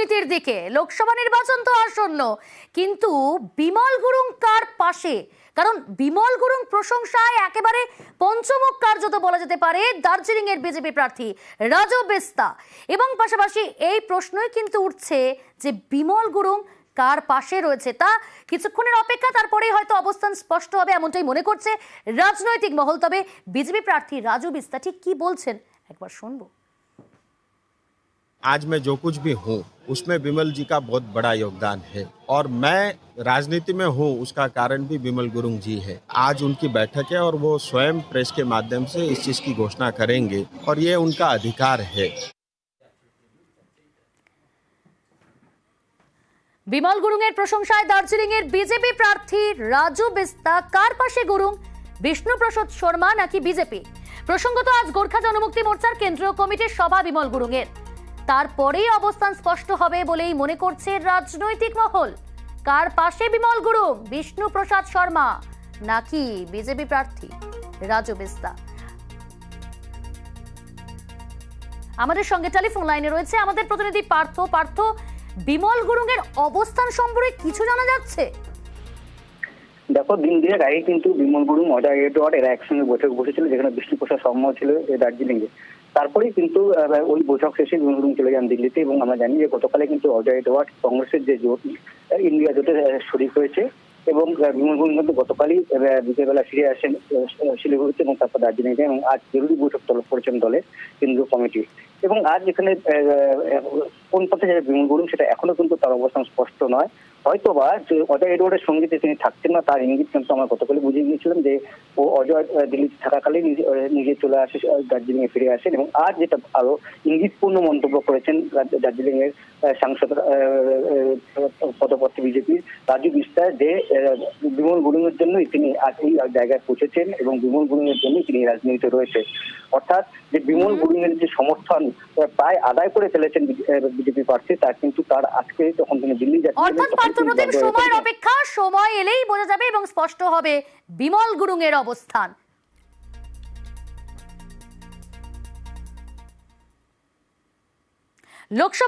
রাজনীতির দিকে। লোকসভা নির্বাচন তো আসন্ন, কিন্তু বিমল গুরুং কার পাশে? কারণ বিমল গুরুং প্রশংসায় একেবারে পঞ্চমুখ কার্যত বলা যেতে পারে দার্জিলিং এর বিজেপি প্রার্থী রাজু বিস্তা। এবং পাশাপাশি এই প্রশ্নই কিন্তু উঠছে যে বিমল গুরুং কার পাশে রয়েছে, তা কিছুক্ষণের অপেক্ষা, তারপরেই হয়তো অবস্থান স্পষ্ট হবে, এমনটাই মনে করছে রাজনৈতিক মহল। তবে বিজেপি প্রার্থী রাজু বিস্তা ঠিক কি বলছেন একবার শুনবো। आज मैं जो कुछ भी हूँ उसमें विमल जी का बहुत बड़ा योगदान है और मैं राजनीति में हूँ उसका कारण भी विमल गुरुंग जी है। आज उनकी बैठक है और वो स्वयं प्रेस के माध्यम से इस चीज की घोषणा करेंगे और ये उनका अधिकार है। বিমল গুরুং এর প্রশংসায় দার্জিলিং এর বিজেপি প্রার্থী রাজু বিস্তা। কার পাশে গুরুং? বিষ্ণুপ্রসাদ শর্মা নাকি বিজেপি? প্রসঙ্গত আজ গোর্খা জনমুক্তি মোর্চার কেন্দ্রীয় কমিটির সভা বিমল গুরুং এর, তারপরেই অবস্থান স্পষ্ট হবে বলেই মনে করছে রাজনৈতিক মহল। কার পাশে বিমল গুরুং? বিষ্ণুপ্রসাদ শর্মা নাকি বিজেপি প্রার্থী রাজু বিস্তা? আমাদের সঙ্গে টেলিফোন লাইনে রয়েছে আমাদের প্রতিনিধি পার্থ। বিমল গুরুং এর অবস্থান সম্পর্কে কিছু জানা যাচ্ছে? দেখো, দিন দুয়েক আগে কিন্তু বিমল গুরুং, অজয় এডওয়ার্ড এরা একসঙ্গে বৈঠক বসেছিল, যেখানে বিষ্ণুপ্রসাদ শর্মা ছিল দার্জিলিং এ। তারপরেই কিন্তু ওই বৈঠক শেষে বিমল গুরুং চলে যান দিল্লিতে। এবং আমরা জানি যে গতকালে কিন্তু অজয় এডওয়ার্ড কংগ্রেসের যে জোট, ইন্ডিয়া জোটে শরিক হয়েছে। এবং বিমল গুরুং কিন্তু গতকালই বিকেলবেলা ফিরে আসেন শিলিগুড়িতে এবং তারপর দার্জিলিং এ, এবং আজ জরুরি বৈঠক তলব করেছেন দলের কেন্দ্রীয় কমিটি। এবং আজ এখানে কোন পথে যাবে বিমল গুরুং সেটা এখনো কিন্তু তার অবস্থান স্পষ্ট নয়। হয়তোবা যে অজয় এডওয়ার্ডের সঙ্গীতে তিনি থাকছেন না, তার ইঙ্গিত কিন্তু আমরা গতকালই বুঝে গিয়েছিলাম যে ও অজয় দিল্লিতে থাকাকালীন নিজে চলে আসে, দার্জিলিং এ ফিরে আসেন। এবং আজ যেটা আরো ইঙ্গিতপূর্ণ মন্তব্য করেছেন দার্জিলিং এর সাংসদ পদপ্রার্থী বিজেপির রাজু বিস্তা, যে বিমল গুরুং এর জন্যই তিনি আজ এই জায়গায় পৌঁছেছেন এবং বিমল গুরুং এর জন্যই তিনি রাজনীতিতে রয়েছে। অর্থাৎ যে বিমল গুরুং এর যে সমর্থন প্রায় আদায় করে ফেলেছেন বিজেপি প্রার্থী, তা কিন্তু তার আজকে যখন তিনি দিল্লি যাচ্ছেন, সময়ের অপেক্ষা, সময় এলেই বোঝা যাবে এবং স্পষ্ট হবে বিমল গুরুং এর অবস্থান। লোকসভা